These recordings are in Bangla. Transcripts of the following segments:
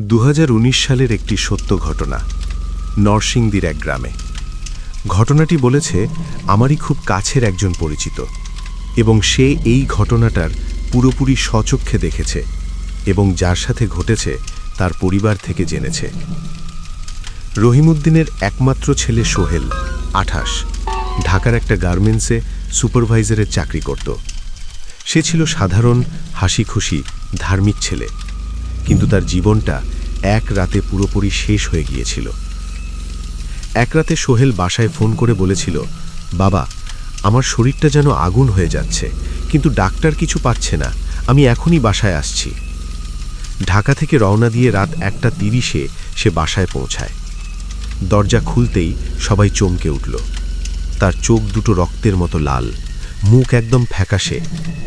2019 সালের একটি সত্য ঘটনা, নরসিংদীর এক গ্রামে। ঘটনাটি বলেছে আমারই খুব কাছের একজন পরিচিত, এবং সে এই ঘটনাটার পুরোপুরি স্বচক্ষে দেখেছে এবং যার সাথে ঘটেছে তার পরিবার থেকে জেনেছে। রহিমউদ্দিনের একমাত্র ছেলে সোহেল, 28, ঢাকার একটা গার্মেন্টসে সুপারভাইজারের চাকরি করত। সে ছিল সাধারণ, হাসিখুশি, ধার্মিক ছেলে, কিন্তু তার জীবনটা এক রাতে পুরোপুরি শেষ হয়ে গিয়েছিল। এক রাতে সোহেল বাসায় ফোন করে বলেছিল, বাবা, আমার শরীরটা যেন আগুন হয়ে যাচ্ছে, কিন্তু ডাক্তার কিছু পাচ্ছে না, আমি এখনই বাসায় আসছি। ঢাকা থেকে রওনা দিয়ে রাত 1:30 সে বাসায় পৌঁছায়। দরজা খুলতেই সবাই চমকে উঠল। তার চোখ দুটো রক্তের মতো লাল, মুখ একদম ফ্যাকাশে,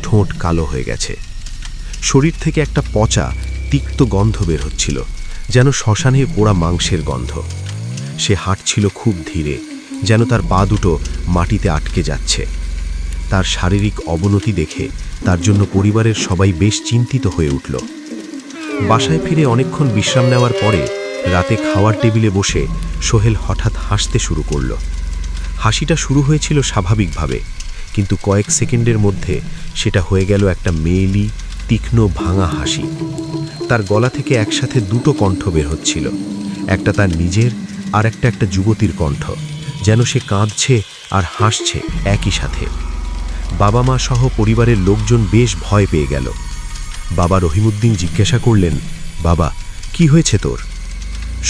ঠোঁট কালো হয়ে গেছে। শরীর থেকে একটা পচা, তিক্ত গন্ধ বের হচ্ছিল, যেন শ্মশানে পোড়া মাংসের গন্ধ। সে হাঁটছিল খুব ধীরে, যেন তার পা দুটো মাটিতে আটকে যাচ্ছে। তার শারীরিক অবনতি দেখে তার জন্য পরিবারের সবাই বেশ চিন্তিত হয়ে উঠল। বাসায় ফিরে অনেকক্ষণ বিশ্রাম নেওয়ার পরে রাতে খাওয়ার টেবিলে বসে সোহেল হঠাৎ হাসতে শুরু করল। হাসিটা শুরু হয়েছিল স্বাভাবিকভাবে, কিন্তু কয়েক সেকেন্ডের মধ্যে সেটা হয়ে গেল একটা মেয়েলি, তীক্ষ্ণ, ভাঙা হাসি। তার গলা থেকে একসাথে দুটো কণ্ঠ বের হচ্ছিল, একটা তার নিজের আর একটা যুবতীর কণ্ঠ, যেন সে কাঁদছে আর হাসছে একই সাথে। বাবা মা সহ পরিবারের লোকজন বেশ ভয় পেয়ে গেল। বাবা রহিমউদ্দিন জিজ্ঞাসা করলেন, বাবা, কি হয়েছে তোর?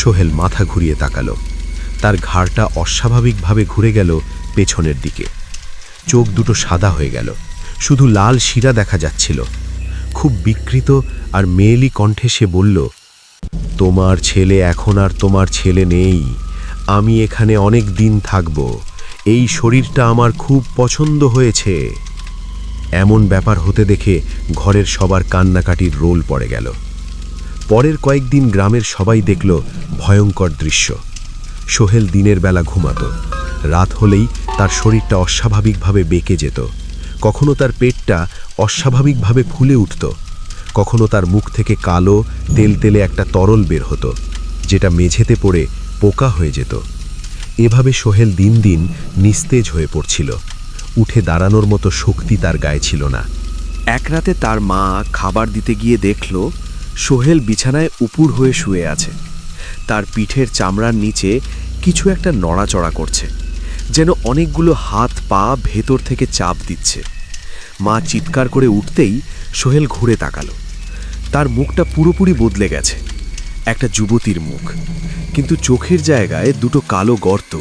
সোহেল মাথা ঘুরিয়ে তাকালো। তার ঘাড়টা অস্বাভাবিকভাবে ঘুরে গেল পেছনের দিকে। চোখ দুটো সাদা হয়ে গেল, শুধু লাল শিরা দেখা যাচ্ছিল। খুব বিকৃত আর মেয়েলি কণ্ঠে সে বলল, তোমার ছেলে এখন আর তোমার ছেলে নেই, আমি এখানে অনেক দিন থাকব, এই শরীরটা আমার খুব পছন্দ হয়েছে। এমন ব্যাপার হতে দেখে ঘরের সবার কান্নাকাটির রোল পড়ে গেল। পরের কয়েকদিন গ্রামের সবাই দেখল ভয়ঙ্কর দৃশ্য। সোহেল দিনের বেলা ঘুমাত, রাত হলেই তার শরীরটা অস্বাভাবিকভাবে বেঁকে যেত। কখনো তার পেটটা অস্বাভাবিকভাবে ফুলে উঠত, কখনো তার মুখ থেকে কালো তেলতেলে একটা তরল বের হতো, যেটা মেঝেতে পড়ে পোকা হয়ে যেত। এভাবে সোহেল দিন দিন নিস্তেজ হয়ে পড়ছিল। উঠে দাঁড়ানোর মতো শক্তি তার গায়ে ছিল না। এক রাতে তার মা খাবার দিতে গিয়ে দেখল সোহেল বিছানায় উপুর হয়ে শুয়ে আছে। তার পিঠের চামড়ার নিচে কিছু একটা নড়াচড়া করছে, যেন অনেকগুলো হাত পা ভেতর থেকে চাপ দিচ্ছে। মা চিৎকার করে উঠতেই সোহেল ঘুরে তাকালো। তার মুখটা পুরোপুরি বদলে গেছে, একটা যুবতীর মুখ, কিন্তু চোখের জায়গায় দুটো কালো গর্ত,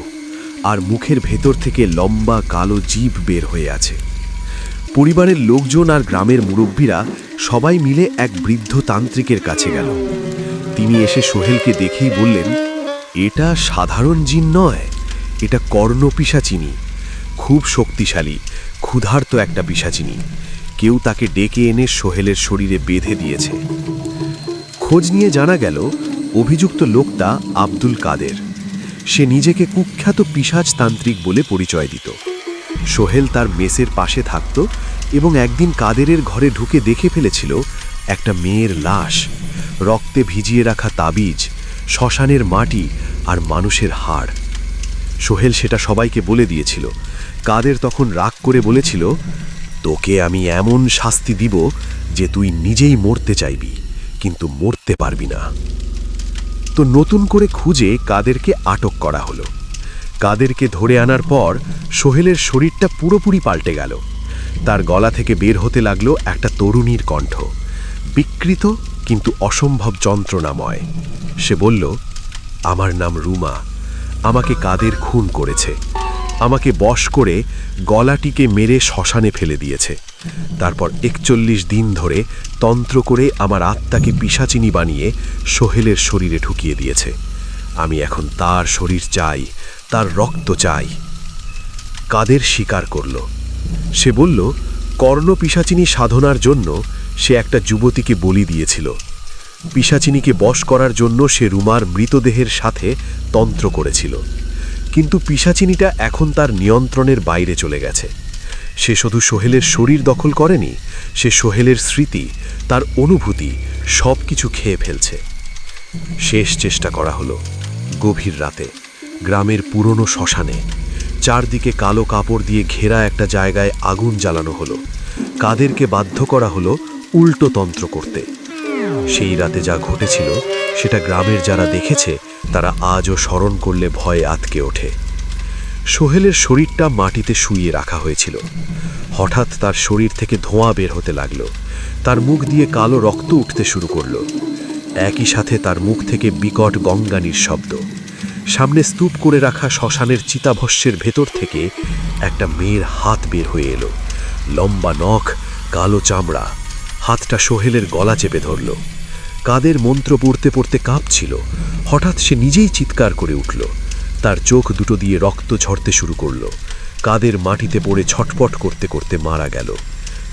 আর মুখের ভেতর থেকে লম্বা কালো জিভ বের হয়ে আছে। পরিবারের লোকজন আর গ্রামের মুরব্বীরা সবাই মিলে এক বৃদ্ধ তান্ত্রিকের কাছে গেল। তিনি এসে সোহেলকে দেখেই বললেন, এটা সাধারণ জিন নয়, এটা কর্ণপিশাচিনী, খুব শক্তিশালী, ক্ষুধার্ত একটা পিশাচিনী। কেউ তাকে ডেকে এনে সোহেলের শরীরে বেঁধে দিয়েছে। খোঁজ নিয়ে জানা গেল অভিযুক্ত লোকটা আব্দুল কাদের। সে নিজেকে কুখ্যাত পিশাচতান্ত্রিক বলে পরিচয় দিত। সোহেল তার মেসের পাশে থাকত এবং একদিন কাদেরের ঘরে ঢুকে দেখে ফেলেছিল একটা মেয়ের লাশ, রক্তে ভিজিয়ে রাখা তাবিজ, শ্মশানের মাটি আর মানুষের হাড়। সোহেল সেটা সবাইকে বলে দিয়েছিল। কাদের তখন রাগ করে বলেছিল, তোকে আমি এমন শাস্তি দিব যে তুই নিজেই মরতে চাইবি, কিন্তু মরতে পারবি না। তো নতুন করে খুঁজে কাদেরকে আটক করা হলো। কাদেরকে ধরে আনার পর সোহেলের শরীরটা পুরোপুরি পাল্টে গেল। তার গলা থেকে বের হতে লাগলো একটা তরুণীর কণ্ঠ, বিকৃত কিন্তু অসম্ভব যন্ত্রণাময়। সে বলল, আমার নাম রুমা, আমাকে কাদের খুন করেছে, আমাকে বশ করে গলাটিকে মেরে শ্মশানে ফেলে দিয়েছে। তারপর 41 দিন ধরে তন্ত্র করে আমার আত্মাকে পিশাচিনী বানিয়ে সোহেলের শরীরে ঢুকিয়ে দিয়েছে। আমি এখন তার শরীর চাই, তার রক্ত চাই। কাদের স্বীকার করল। সে বলল, কর্ণপিশাচিনী সাধনার জন্য সে একটা যুবতীকে বলি দিয়েছিল। পিশাচিনীকে বশ করার জন্য সে রুমার মৃতদেহের সাথে তন্ত্র করেছিল, কিন্তু পিশাচিনীটা এখন তার নিয়ন্ত্রণের বাইরে চলে গেছে। সে শুধু সোহেলের শরীর দখল করেনি, সে সোহেলের স্মৃতি, তার অনুভূতি সব কিছু খেয়ে ফেলছে। শেষ চেষ্টা করা হলো। গভীর রাতে গ্রামের পুরনো শ্মশানে চারদিকে কালো কাপড় দিয়ে ঘেরা একটা জায়গায় আগুন জ্বালানো হলো। কাদেরকে বাধ্য করা হলো উল্টো তন্ত্র করতে। সেই রাতে যা ঘটেছিল সেটা গ্রামের যারা দেখেছে তারা আজও স্মরণ করলে ভয়ে আতকে ওঠে। সোহেলের শরীরটা মাটিতে শুইয়ে রাখা হয়েছিল। হঠাৎ তার শরীর থেকে ধোঁয়া বের হতে লাগলো। তার মুখ দিয়ে কালো রক্ত উঠতে শুরু করলো। একই সাথে তার মুখ থেকে বিকট গঙ্গানির শব্দ। সামনে স্তূপ করে রাখা শ্মশানের চিতাভস্যের ভেতর থেকে একটা মেয়ের হাত বের হয়ে এলো। লম্বা নখ, কালো চামড়া। হাতটা সোহেলের গলা চেপে ধরল। কাদের মন্ত্র পড়তে পড়তে কাঁপছিল। হঠাৎ সে নিজেই চিৎকার করে উঠল। তার চোখ দুটো দিয়ে রক্ত ঝরতে শুরু করল। কাদের মাটিতে পড়ে ছটপট করতে করতে মারা গেল।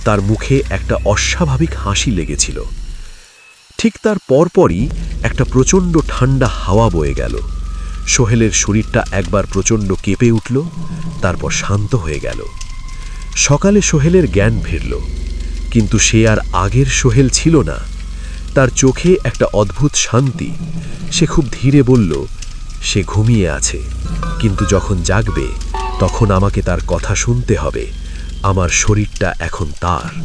তার মুখে একটা অস্বাভাবিক হাসি লেগেছিল। ঠিক তার পরপরই একটা প্রচণ্ড ঠান্ডা হাওয়া বয়ে গেল। সোহেলের শরীরটা একবার প্রচণ্ড কেঁপে উঠল, তারপর শান্ত হয়ে গেল। সকালে সোহেলের জ্ঞান ফিরল, কিন্তু সে আর আগের সোহেল ছিল না। তার চোখে একটা অদ্ভুত শান্তি। সে খুব ধীরে বলল, সে ঘুমিয়ে আছে, কিন্তু যখন জাগবে তখন আমাকে তার কথা শুনতে হবে। আমার শরীরটা এখন তার।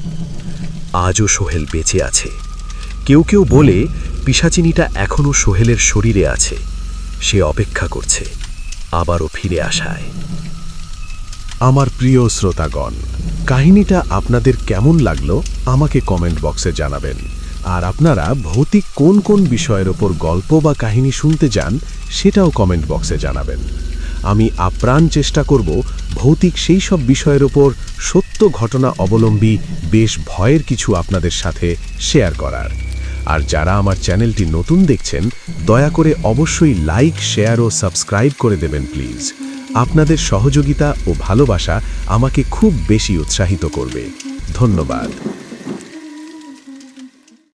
আজও সোহেল বেঁচে আছে। কেউ কেউ বলে পিশাচিনীটা এখনও সোহেলের শরীরে আছে। সে অপেক্ষা করছে আবারও ফিরে আসায়। আমার প্রিয় শ্রোতাগণ, কাহিনীটা আপনাদের কেমন লাগলো আমাকে কমেন্ট বক্সে জানাবেন। আর আপনারা ভৌতিক কোন কোন বিষয়ের ওপর গল্প বা কাহিনী শুনতে চান সেটাও কমেন্ট বক্সে জানাবেন। আমি আপ্রাণ চেষ্টা করব ভৌতিক সেই সব বিষয়ের ওপর সত্য ঘটনা অবলম্বী বেশ ভয়ের কিছু আপনাদের সাথে শেয়ার করার। আর যারা আমার চ্যানেলটি নতুন দেখছেন, দয়া করে অবশ্যই লাইক, শেয়ার ও সাবস্ক্রাইব করে দেবেন প্লিজ। আপনাদের সহযোগিতা ও ভালোবাসা আমাকে খুব বেশি উৎসাহিত করবে। ধন্যবাদ।